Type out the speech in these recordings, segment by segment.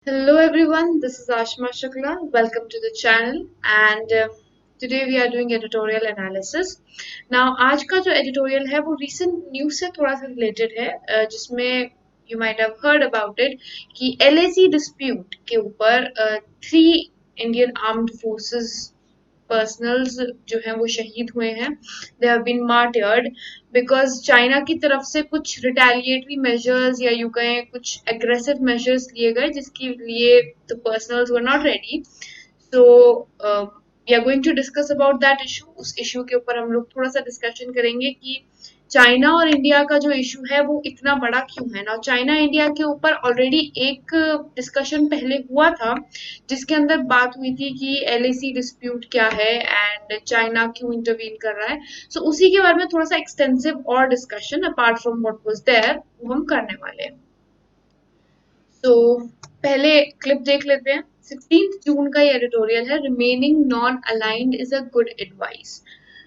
Hello everyone, this is Ashma Shukla. Welcome to the channel and today we are doing editorial analysis. Now आज का जो editorial है वो recent news से थोड़ा सा related है जिसमें you might have heard about it कि LAC dispute के ऊपर three Indian armed forces personnels जो हैं वो शहीद हुए हैं. They have been martyred because China की तरफ से कुछ रिटेलिएटरी मेजर्स या यूं कहें कुछ एग्रेसिव मेजर्स लिए गए जिसके लिए the personnels were not ready. So we are going to discuss about that issue. उस इशू के ऊपर हम लोग थोड़ा सा डिस्कशन करेंगे कि चाइना और इंडिया का जो इशू है वो इतना बड़ा क्यों है ना. चाइना इंडिया के ऊपर ऑलरेडी एक डिस्कशन पहले हुआ था जिसके अंदर बात हुई थी कि एलएसी डिस्प्यूट क्या है एंड चाइना क्यों इंटरवीन कर रहा है. सो उसी के बारे में थोड़ा सा एक्सटेंसिव और discussion apart from what was there वो हम करने वाले हैं. तो पहले क्लिप देख लेते हैं. 16 जून का ये एडिटोरियल है. Remaining non aligned is a good advice.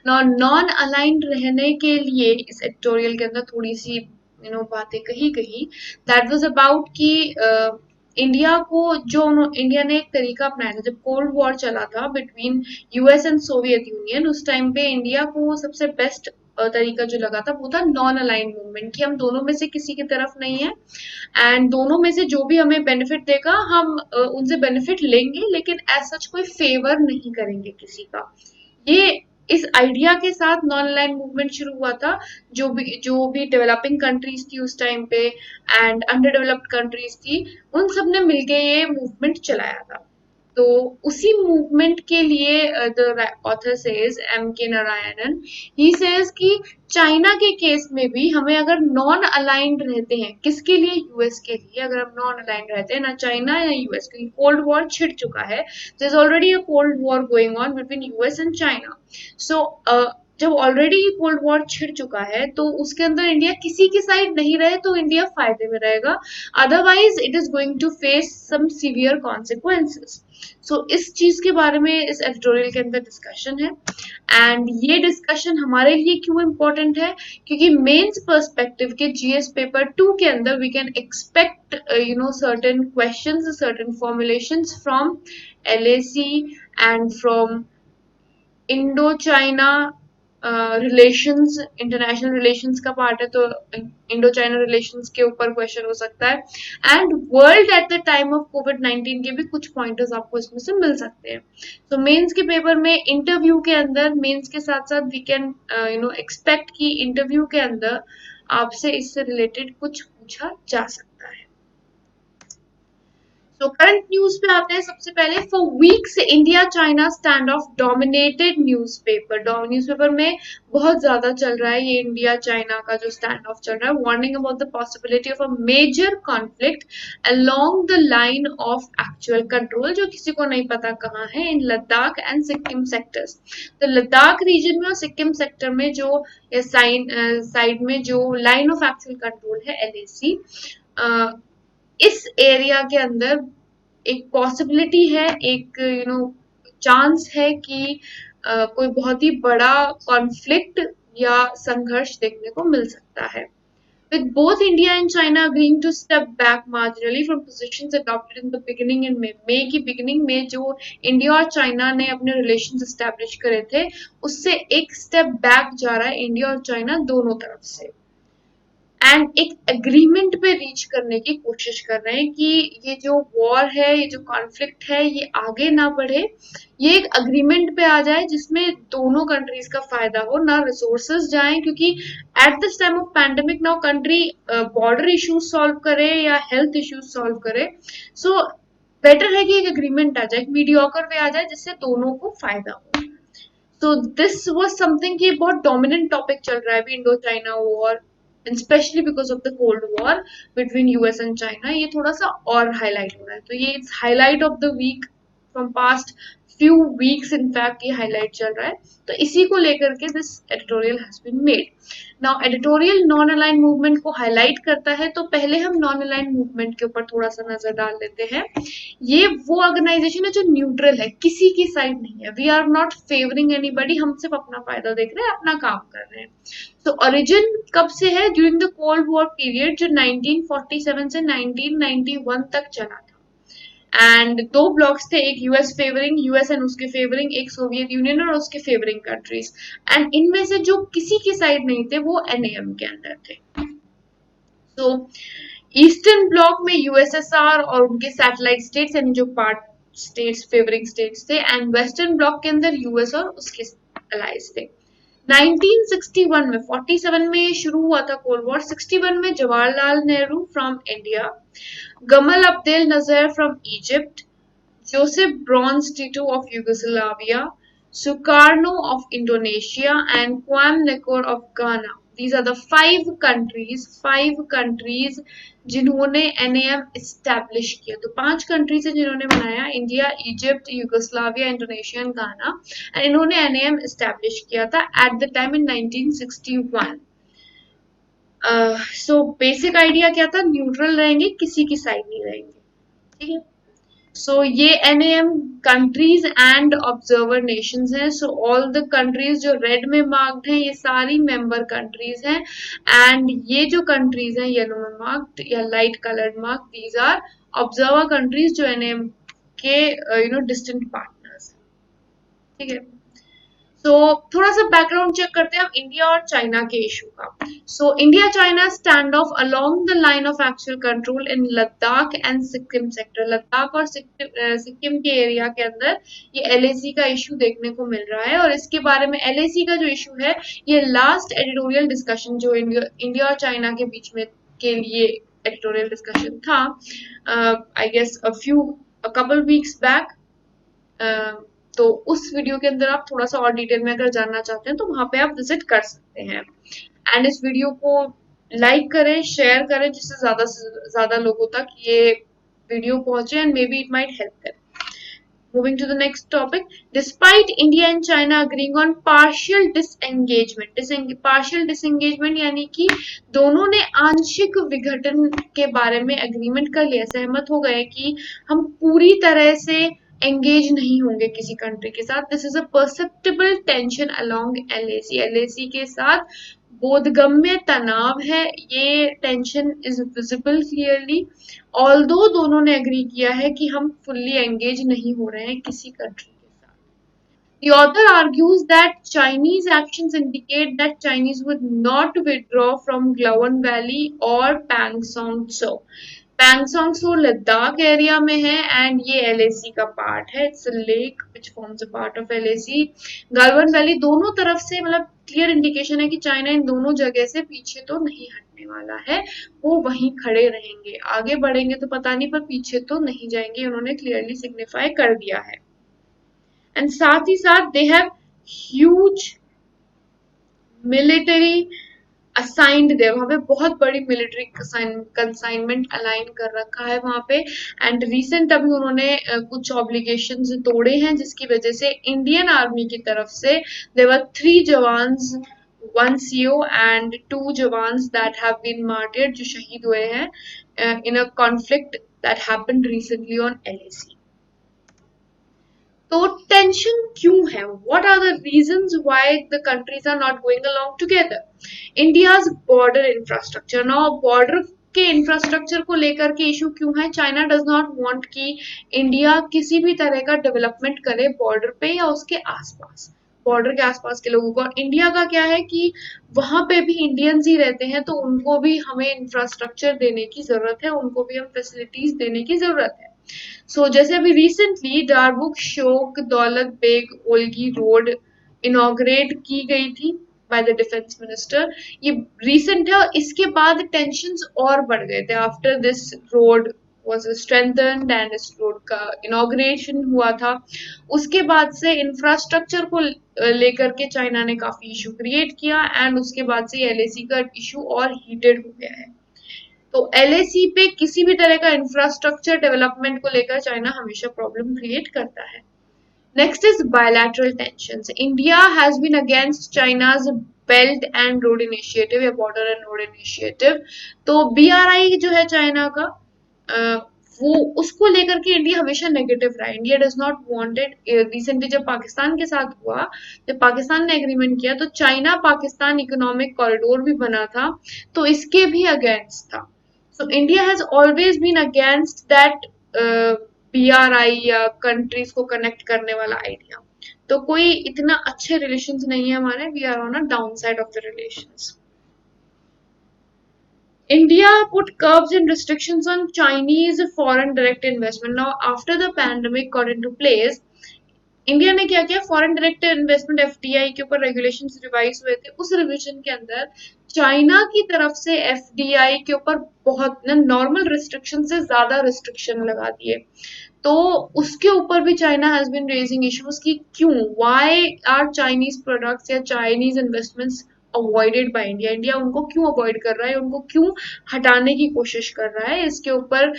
Non aligned रहने के लिए इस एडिटोरियल के अंदर थोड़ी सी बातें कही गई. दैट वाज अबाउट कि इंडिया को जो इंडिया ने एक तरीका अपनाया था जब कोल्ड वॉर चला था between US and Soviet union. उस टाइम पे इंडिया को सबसे बेस्ट तरीका जो लगा था वो था नॉन अलाइंड मूवमेंट कि हम दोनों में से किसी की तरफ नहीं है एंड दोनों में से जो भी हमें बेनिफिट देगा हम उनसे बेनिफिट लेंगे लेकिन एज सच कोई फेवर नहीं करेंगे किसी का. ये इस आइडिया के साथ नॉन अलाइंड मूवमेंट शुरू हुआ था. जो भी डेवलपिंग कंट्रीज थी उस टाइम पे एंड अंडर डेवलप्ड कंट्रीज थी उन सब ने मिलके ये मूवमेंट चलाया था. तो उसी मूवमेंट के लिए द ऑथर सेज एम के नारायणन ही सेज कि चाइना के केस में भी हमें अगर नॉन अलाइंड रहते हैं किसके लिए यूएस के लिए अगर हम नॉन अलाइंड रहते हैं ना चाइना या यूएस क्योंकि कोल्ड वॉर छिड़ चुका है. There is already a cold war going on between US and China. So जब ऑलरेडी कोल्ड वॉर छिड़ चुका है तो उसके अंदर इंडिया किसी की साइड नहीं रहे तो इंडिया फायदे में रहेगा. Otherwise it is going to face some severe consequences. So इस चीज के बारे में इस एडिटोरियल के अंदर डिस्कशन है एंड ये डिस्कशन हमारे लिए क्यों इम्पोर्टेंट है क्योंकि मेंस पर्सपेक्टिव के जीएस पेपर 2 के अंदर we can expect certain questions certain formulations from LAC and from Indo China relations. International relations का पार्ट है तो इंडो चाइना रिलेशंस के ऊपर क्वेश्चन हो सकता है and world at the time of कोविड-19 के भी कुछ पॉइंटर्स आपको इसमें से मिल सकते हैं. तो मेंस के पेपर में इंटरव्यू के अंदर मेंस के साथ साथ वी कैन एक्सपेक्ट कि इंटरव्यू के अंदर आपसे इससे रिलेटेड कुछ पूछा जा सकता है. तो करंट न्यूज पे आते हैं. सबसे पहले for weeks India China stand of dominated newspaper में बहुत ज्यादा चल रहा है ये इंडिया चाइना का जो स्टैंड ऑफ चल रहा है. Warning about the possibility of a major conflict along the line of actual control जो किसी को नहीं पता कहाँ है in Ladakh and Sikkim sectors. तो लद्दाख रीजन में और सिक्किम सेक्टर में जो साइड में जो लाइन ऑफ एक्चुअल कंट्रोल है एलएसी इस एरिया के अंदर एक पॉसिबिलिटी है एक चांस है कि कोई बहुत ही बड़ा कॉन्फ्लिक्ट या संघर्ष देखने को मिल सकता है. With both India and China agreeing to step back marginally from positions adopted in the beginning in May की beginning में जो इंडिया और चाइना ने अपने रिलेशन एस्टेब्लिश करे थे उससे एक स्टेप बैक जा रहा है इंडिया और चाइना दोनों तरफ से एंड एक एग्रीमेंट पे रीच करने की कोशिश कर रहे हैं कि ये जो वॉर है ये जो कॉन्फ्लिक्ट है ये आगे ना बढ़े. ये एक अग्रीमेंट पे आ जाए जिसमें दोनों कंट्रीज का फायदा हो ना रिसोर्सेज जाएं क्योंकि at this time of pandemic now country border issues solve करे या हेल्थ इश्यूज सॉल्व करे. सो बेटर है कि एक एग्रीमेंट आ जाए एक मीडियोकर वे आ जाए जिससे दोनों को फायदा हो. तो दिस वाज समथिंग कि बहुत डोमिनेंट टॉपिक चल रहा है अभी Indo China war and especially because of the cold war between US and China ये थोड़ा सा और हाईलाइट हो रहा है. तो ये it's highlight of the week from past few weeks in fact ये हाईलाइट चल रहा है. तो इसी को लेकर के this editorial has been made. Now editorial non align movement को हाईलाइट करता है तो पहले हम नॉन अलाइन मूवमेंट के ऊपर थोड़ा सा नजर डाल लेते हैं. ये वो ऑर्गेनाइजेशन है जो न्यूट्रल है किसी की साइड नहीं है. We are not favouring anybody. हम सिर्फ अपना फायदा देख रहे हैं अपना काम कर रहे हैं. तो ओरिजिन कब से है during the cold war period जो 1947 से 1991 तक चला था. एंड दो ब्लॉक्स थे, एक यूएस फेवरिंग, यूएस एंड उसके फेवरिंग, एक सोवियत यूनियन और उसके फेवरिंग कंट्रीज। एंड इनमें से जो किसी की साइड नहीं थे वो एनएएम के अंदर थे। तो ईस्टर्न ब्लॉक में यूएसएसआर और उनके सैटेलाइट स्टेट्स यानी जो पार्ट स्टेट्स फेवरिंग स्टेट्स थे, एंड वेस्टर्न ब्लॉक के अंदर यूएस और उसके अलाइज थे। 1961 में 47 में शुरू हुआ था कोल्ड वॉर। 61 में Jawaharlal Nehru from India, Gamal Abdel Nasser from Egypt, Joseph Broz Tito of Yugoslavia, Sukarno of Indonesia, and Kwame Nkrumah of Ghana. These are the five countries जिन्होंने NAM establish किया। तो 5 कंट्रीज है जिन्होंने बनाया, India, Egypt, Yugoslavia, Indonesia and गाना, and इन्होंने NAM establish किया था eight the time in 1961। So basic idea क्या था, न्यूट्रल रहेंगे, किसी की साइड नहीं रहेंगे, ठीक है। सो ये NAM countries and observer Nations हैं। सो ऑल द कंट्रीज जो रेड में मार्क्ड हैं ये सारी मेंबर कंट्रीज हैं, एंड ये जो कंट्रीज हैं येलो में मार्क्ड या light coloured mark, these are observer countries जो NAM के डिस्टेंट पार्टनर्स, ठीक है। तो थोड़ा सा बैकग्राउंड चेक करते हैं हम इंडिया और चाइना के इशू का। So India China stand of along the line of actual control in Ladakh and Sikkim sector. Ladakh और सिक्किम के एरिया के अंदर ये LAC का इशू देखने को मिल रहा है। और इसके बारे में LAC का जो इशू है, ये लास्ट एडिटोरियल डिस्कशन जो इंडिया और चाइना के बीच में के लिए एडिटोरियल डिस्कशन था, I guess a couple weeks back. तो उस वीडियो के अंदर आप थोड़ा सा और डिटेल में अगर जानना चाहते हैं तो वहां पे आप विजिट कर सकते हैं। एंड इस वीडियो को लाइक करें, शेयर करें, जिससे ज्यादा से ज्यादा लोगों तक ये वीडियो पहुंचे, and may be it might help them. Moving to the next topic, despite India and China agreeing on partial disengagement, partial disengagement यानी कि दोनों ने आंशिक विघटन के बारे में एग्रीमेंट कर लिया, सहमत हो गए कि हम पूरी तरह से एंगेज नहीं होंगे किसी कंट्री के साथ। This is a perceptible tension along LAC के साथ बोधगम्य तनाव है, ये tension is visible clearly. Although दोनों ने एग्री किया है कि हम फुल्ली एंगेज नहीं हो रहे हैं किसी कंट्री के साथ। The author argues that Chinese actions indicate that Chinese would not withdraw from Glawan Valley or Pangsong Tso. Pangong Tso Ladakh area में है, एंड ये LAC का पार्ट है। It's a lake which forms a part of LAC। Galwan Valley दोनों तरफ से मतलब clear indication है कि चाइना इन दोनों जगह से पीछे तो नहीं हटने वाला है, वो वहीं खड़े रहेंगे। आगे बढ़ेंगे तो पता नहीं, पर पीछे तो नहीं जाएंगे, उन्होंने क्लियरली सिग्निफाई कर दिया है। एंड साथ ही साथ they have huge military assigned there, वहां पे बहुत बड़ी मिलिट्री कंसाइनमेंट अलाइन कर रखा है वहां पे। एंड रिसेंट अभी उन्होंने कुछ ऑब्लिगेशंस तोड़े हैं, जिसकी वजह से इंडियन आर्मी की तरफ से there were 3 jawans, 1 CO and 2 jawans that have been martyred, जो शहीद हुए हैं in a conflict that happened recently on LAC। तो टेंशन क्यों है? What are the reasons why the countries are not going along together? India's border infrastructure. Now border के infrastructure को लेकर के इशू क्यों है? चाइना डज नॉट वांट कि इंडिया किसी भी तरह का डेवलपमेंट करे बॉर्डर पे या उसके आसपास, बॉर्डर के आसपास के लोगों को। और इंडिया का क्या है कि वहां पे भी इंडियंस ही रहते हैं, तो उनको भी हमें इंफ्रास्ट्रक्चर देने की जरूरत है, उनको भी हम फैसिलिटीज देने की जरूरत है। जैसे अभी रिसेंटली डारबुक शोक दौलत बेग ओल्गी रोड इनॉग्रेट की गई थी बाय द डिफेंस मिनिस्टर, ये रिसेंट है। और इसके बाद टेंशंस और बढ़ गए थे after this road was strengthened and इस रोड का इनॉग्रेशन हुआ था। उसके बाद से इंफ्रास्ट्रक्चर को लेकर के चाइना ने काफी इशू क्रिएट किया, एंड उसके बाद से LAC का इशू और हीटेड हो गया है। तो LAC पे किसी भी तरह का इंफ्रास्ट्रक्चर डेवलपमेंट को लेकर चाइना हमेशा प्रॉब्लम क्रिएट करता है। Next is bilateral tensions. India has been against China's belt and road initiative या बॉर्डर एंड रोड इनिशिएटिव। तो BRI जो है चाइना का, वो उसको लेकर के इंडिया हमेशा नेगेटिव रहा। India does not wanted. Recently जब पाकिस्तान के साथ हुआ, जब पाकिस्तान ने एग्रीमेंट किया, तो चाइना पाकिस्तान इकोनॉमिक कॉरिडोर भी बना था, तो इसके भी अगेंस्ट था। So India has always been against that BRI या कंट्रीज को कनेक्ट करने वाला आइडिया। तो कोई इतना अच्छे रिलेशंस नहीं है हमारे, we are on a down side of the relations. India put curbs and restrictions on Chinese foreign direct investment. Now, after the pandemic got into place, India ने क्या किया, फॉरेन डायरेक्ट इन्वेस्टमेंट FDI के ऊपर regulations revise हुए थे। उस revision के अंदर चाइना की तरफ से FDI के ऊपर बहुत नॉर्मल रिस्ट्रिक्शन से ज्यादा रिस्ट्रिक्शन लगा दिए। तो उसके ऊपर भी China has been raising issues कि क्यों, व्हाई आर चाइनीज प्रोडक्ट्स या Chinese investments avoided by India, India उनको क्यों अवॉइड कर रहा है, उनको क्यों हटाने की कोशिश कर रहा है। इसके ऊपर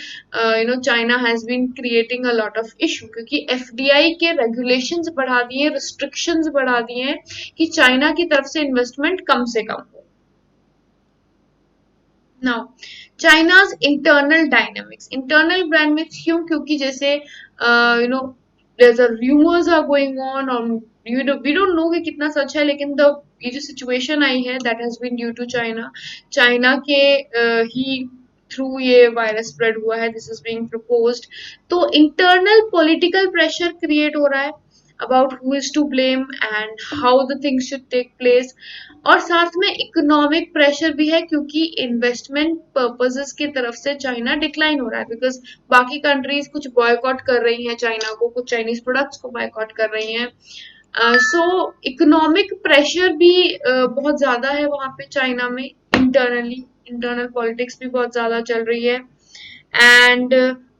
China has been creating a lot of issue, क्योंकि FDI के रेगुलेशंस बढ़ा दिए, रिस्ट्रिक्शंस बढ़ा दिए हैं कि चाइना की तरफ से इन्वेस्टमेंट कम से कम हो। Now China's internal dynamics, internal dynamics क्यों, क्योंकि जैसे there's a rumors are going on और we don't know कि कितना सच है, लेकिन ये जो सिचुएशन आई है that has been due to China, China के ही थ्रू ये वायरस स्प्रेड हुआ है, दिस इज बीइंग प्रपोज्ड। तो इंटरनल पॉलिटिकल प्रेशर क्रिएट हो रहा है about who is to blame and how the things should take place, और साथ में इकोनॉमिक प्रेशर भी है, क्योंकि इन्वेस्टमेंट पर्पसेस की तरफ से चाइना डिक्लाइन हो रहा है, बिकॉज बाकी कंट्रीज कुछ बॉयकॉट कर रही हैं चाइना को, कुछ चाइनीज प्रोडक्ट्स को बॉयकॉट कर रही हैं। सो इकोनॉमिक प्रेशर भी बहुत ज्यादा है वहां पे चाइना में, इंटरनली इंटरनल पॉलिटिक्स भी बहुत ज्यादा चल रही है। एंड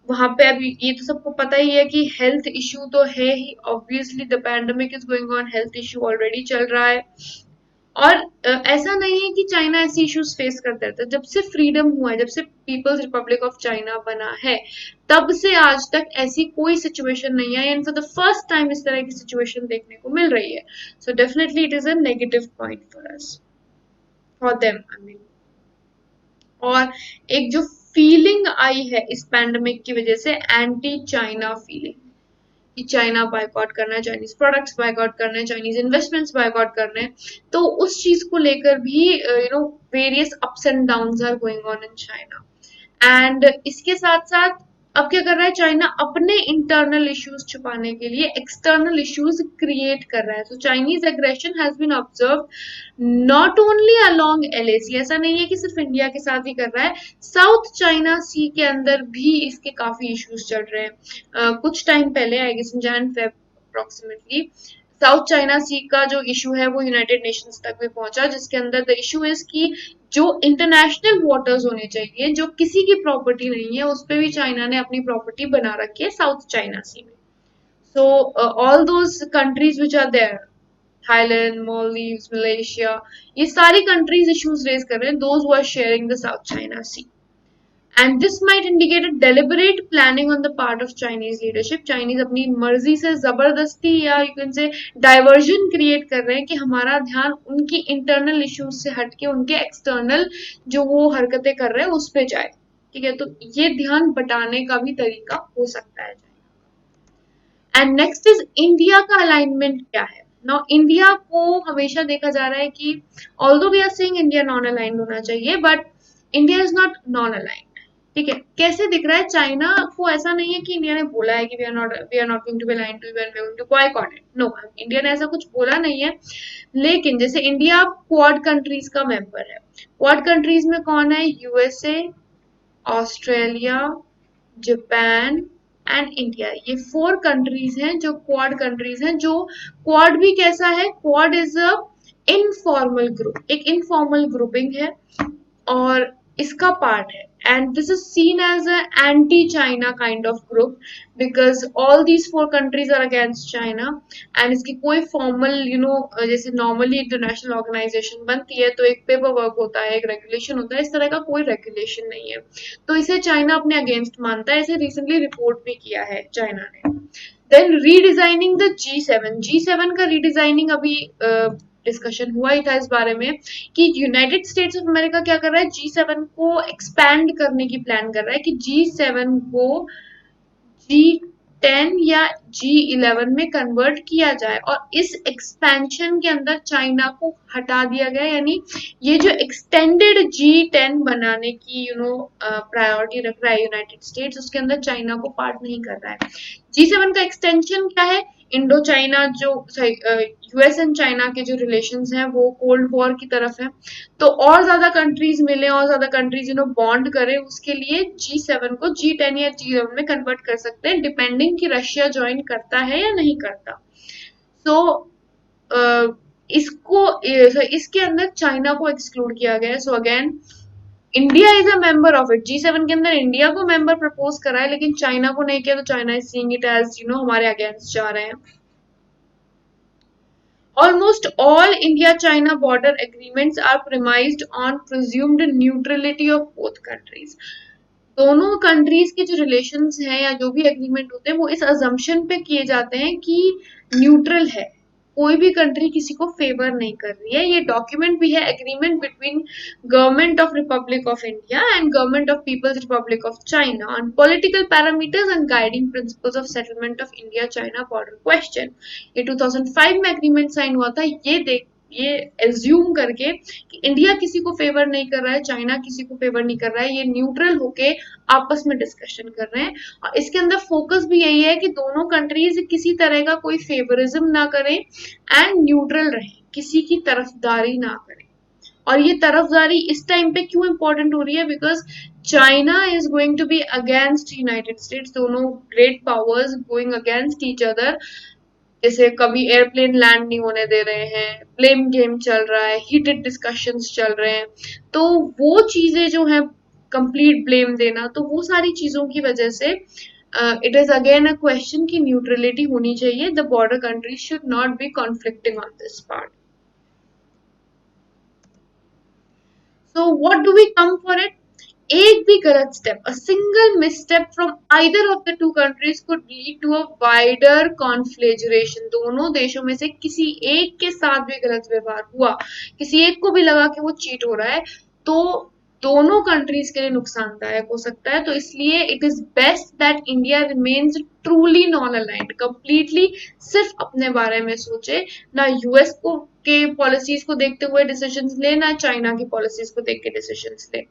वहां पे अभी ये तो सबको पता ही है कि हेल्थ इश्यू तो है ही, obviously the pandemic is going on, health issue already चल रहा है। और ऐसा नहीं है कि चाइना ऐसे इश्यूज फेस करता रहता है, जब से फ्रीडम हुआ है, जब से पीपल्स रिपब्लिक ऑफ चाइना बना है, तब से आज तक ऐसी कोई सिचुएशन नहीं आई, and for the first time इस तरह की सिचुएशन देखने को मिल रही है। So definitely it is a negative point for us, for them I mean. और एक जो फीलिंग आई है इस पैंडेमिक की वजह से, एंटी चाइना फीलिंग, कि चाइना बायकॉट करना है, चाइनीज प्रोडक्ट्स बायकॉट करना है, चाइनीज इन्वेस्टमेंट्स बायकॉट करने हैं, तो उस चीज को लेकर भी various ups and downs are going on in China. And इसके साथ साथ अब क्या कर रहा है चाइना, अपने इंटरनल इश्यूज छुपाने के लिए एक्सटर्नल इश्यूज क्रिएट कर रहा है। So Chinese aggression has been observe not only along LAC, ऐसा नहीं है कि सिर्फ इंडिया के साथ ही कर रहा है, साउथ चाइना सी के अंदर भी इसके काफी इश्यूज चल रहे हैं। कुछ टाइम पहले, I guess in Jan-Feb approximately, South China Sea का जो इशू है वो यूनाइटेड नेशंस तक भी पहुंचा, जिसके अंदर द इशू इज कि जो इंटरनेशनल वाटर्स होने चाहिए, जो किसी की प्रॉपर्टी नहीं है, उस पर भी चाइना ने अपनी प्रॉपर्टी बना रखी है साउथ चाइना सी में। So all those countries which are there, Thailand, Maldives, Malaysia, ये सारी कंट्रीज इश्यूज रेज कर रहे हैं, those who are sharing the south China sea. And this might indicate a deliberate planning on the part of Chinese leadership. Chinese अपनी मर्जी से जबरदस्ती या you can say diversion create कर रहे हैं कि हमारा ध्यान उनकी internal issues से हटके उनके external जो वो हरकतें कर रहे हैं उस पे जाए। ठीक है, तो ये ध्यान बटाने का भी तरीका हो सकता है। एंड नेक्स्ट इज इंडिया का अलाइनमेंट क्या है। नाउ इंडिया को हमेशा देखा जा रहा है कि although we are saying India non aligned होना चाहिए, but India is not non aligned. ठीक है, कैसे दिख रहा है, चाइना को ऐसा नहीं है कि इंडिया ने बोला है कि we are not going to be aligned to, we are going to boycott it, no, India ने ऐसा कुछ बोला नहीं है। लेकिन जैसे इंडिया क्वाड कंट्रीज का मेंबर है, क्वाड कंट्रीज में कौन है, USA, Australia, Japan and India, ये 4 कंट्रीज हैं जो क्वाड कंट्रीज हैं। जो क्वाड भी कैसा है, quad is a informal group, एक इनफॉर्मल ग्रुपिंग है और इसका पार्ट है, and this is seen as a anti-China kind of group because all these 4 countries are against China, and इसकी कोई formal जैसे normally international organization बनती है तो एक पेपर वर्क होता है, एक रेगुलेशन होता है, इस तरह का कोई रेगुलेशन नहीं है, तो इसे चाइना अपने अगेंस्ट मानता है, इसे रिसेंटली रिपोर्ट भी किया है चाइना ने। देन रीडिजाइनिंग द G7 का रीडिजाइनिंग अभी डिस्कशन हुआ ही था इस बारे में कि यूनाइटेड स्टेट्स ऑफ अमेरिका क्या कर रहा है, G7 को एक्सपैंड करने की प्लान कर रहा है कि G7 को G10 या G11 में कन्वर्ट किया जाए, और इस एक्सपेंशन के अंदर चाइना को हटा दिया गया, यानी ये जो एक्सटेंडेड G10 बनाने की प्रायोरिटी रख रहा है यूनाइटेड स्टेट्स, उसके अंदर चाइना को पार्ट नहीं कर रहा है। G7 का एक्सटेंशन क्या है? इंडो चाइना जो यूएस एंड चाइना के जो रिलेशंस हैं वो कोल्ड वॉर की तरफ है, तो और ज्यादा कंट्रीज मिले, और ज्यादा कंट्रीज बॉन्ड करें, उसके लिए G7 को G10 या G11 में कन्वर्ट कर सकते हैं, डिपेंडिंग कि रशिया ज्वाइन करता है या नहीं करता। सो इसके अंदर चाइना को एक्सक्लूड किया गया है। So again India is a member of it. G7 के अंदर इंडिया को मेंबर प्रपोज करा है, लेकिन चाइना को नहीं किया, तो China is seeing it as हमारे अगेंस्ट जा रहे हैं। Almost all India-China border agreements are premised on presumed neutrality of both countries. दोनों कंट्रीज के जो रिलेशंस हैं या जो भी एग्रीमेंट होते हैं वो इस अजम्पशन पे किए जाते हैं कि न्यूट्रल है, कोई भी कंट्री किसी को फेवर नहीं कर रही है। ये डॉक्यूमेंट भी है, agreement between government of republic of India and government of people's republic of China on political parameters and guiding principles of settlement of India China border question. ये 2005 में एग्रीमेंट साइन हुआ था, ये एज्यूम करके कि India किसी को favour नहीं कर रहा है, चाइना किसी को फेवर नहीं कर रहा है, ये न्यूट्रल होके आपस में डिस्कशन कर रहे हैं। और इसके अंदर फोकस भी यही है कि दोनों कंट्रीज किसी तरह का कोई फेवरिज्म ना करें एंड न्यूट्रल रहें, किसी की तरफदारी ना करें। और ये तरफदारी इस टाइम पे क्यों इंपॉर्टेंट हो रही है? Because China is going to be against United States, दोनों great powers going against each other. जैसे कभी एयरप्लेन लैंड नहीं होने दे रहे हैं, ब्लेम गेम चल रहा है, हीटेड डिस्कशंस चल रहे हैं, तो वो चीजें जो है कंप्लीट ब्लेम देना, तो वो सारी चीजों की वजह से it is again a question की न्यूट्रलिटी होनी चाहिए। The border countries should not be conflicting on this part. So what do we come for it? एक भी गलत step, a single misstep from either of the two countries could lead to a wider conflagration। दोनों देशों में से किसी एक के साथ भी गलत व्यवहार हुआ, किसी एक को भी लगा कि वो चीट हो रहा है, तो दोनों कंट्रीज के लिए नुकसानदायक हो सकता है। तो इसलिए it is best that India remains truly non aligned, completely सिर्फ अपने बारे में सोचे, ना यूएस को के पॉलिसीज को देखते हुए डिसीजंस ले, ना चाइना की पॉलिसीज को देख के डिसीजंस ले,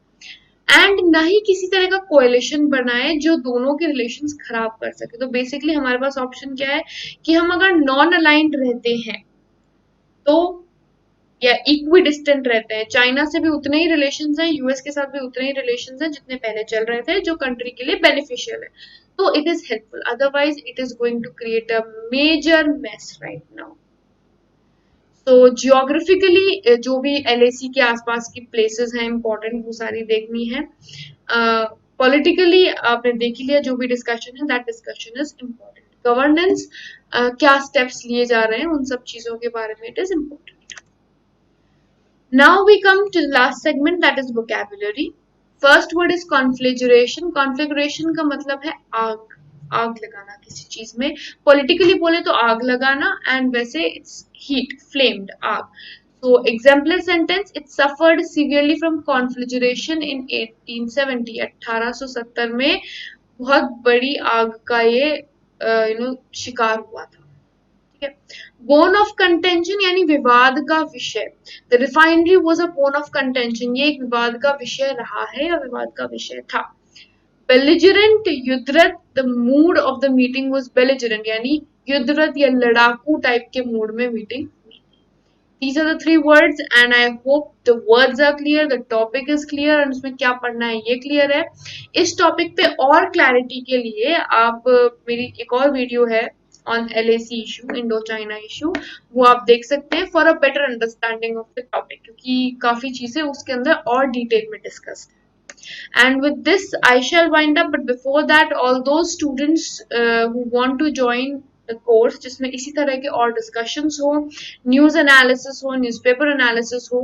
एंड ना ही किसी तरह का कोएलिशन बनाए जो दोनों के रिलेशंस खराब कर सके। तो बेसिकली हमारे पास ऑप्शन क्या है कि हम अगर नॉन अलाइंड रहते हैं तो या इक्वी डिस्टेंट रहते हैं, चाइना से भी उतने ही रिलेशंस हैं, यूएस के साथ भी उतने ही रिलेशंस हैं जितने पहले चल रहे थे, जो कंट्री के लिए बेनिफिशियल है, तो it is helpful. Otherwise it is going to create a major mess right now. तो जियोग्राफिकली जो भी एलएसी के आसपास की प्लेसेस हैं इंपॉर्टेंट, वो सारी देखनी है। पॉलिटिकली आपने देख लिया, जो भी डिस्कशन है that discussion is important. Governance क्या स्टेप्स लिए जा रहे हैं, उन सब चीजों के बारे में it is important. Now we come to the last segment, that is vocabulary. First word is conflagration. Conflagration का मतलब है आग, आग लगाना किसी चीज में। पॉलिटिकली बोले तो आग लगाना, एंड वैसे इट्स हीट, फ्लेम्ड, आग। So exemplar sentence, it suffered severely from conflagration in 1870। 1870 में बहुत बड़ी आग का ये शिकार हुआ था। ठीक है। बोन ऑफ कंटेंशन यानी विवाद का विषय। The refinery was a bone of contention, ये एक विवाद का विषय रहा है या विवाद का विषय था। बेलिजरेंट, युद्धरत, the mood of the meeting was belligerent, यानी युद्धरत या लड़ाकू टाइप के मूड में meeting. These are the three words and I hope the words are clear, the topic is clear and उसमें क्या पढ़ना है ये clear है। इस टॉपिक पे और क्लैरिटी के लिए आप मेरी एक और वीडियो है on LAC issue, Indo China issue, वो आप देख सकते हैं for a better understanding of the topic, क्योंकि काफी चीजें उसके अंदर और डिटेल में डिस्कस है। And with this I shall wind up, but before that all those students who want to join the course जिसमें इसी तरह के और discussions हो, न्यूज एनालिसिस हो, न्यूज़पेपर एनालिसिस हो,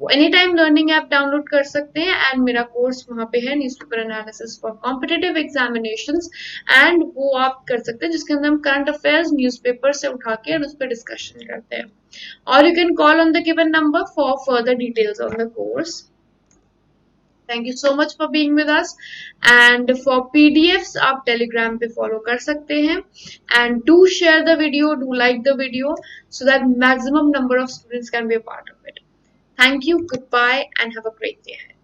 वो any time learning app download कर सकते हैं। एंड मेरा कोर्स वहाँ पे है, newspaper analysis for competitive examinations, and वो आप कर सकते हैं जिसके अंदर हम करंट अफेयर्स न्यूज़पेपर से उठा के उस पर डिस्कशन करते हैं। और you can call on the given number for further details on the course. Thank you so much for being with us and for PDFs आप टेलीग्राम पे फॉलो कर सकते हैं and do share the video do like the video so that maximum number of students can be a part of it. Thank you, goodbye, and have a great day ahead.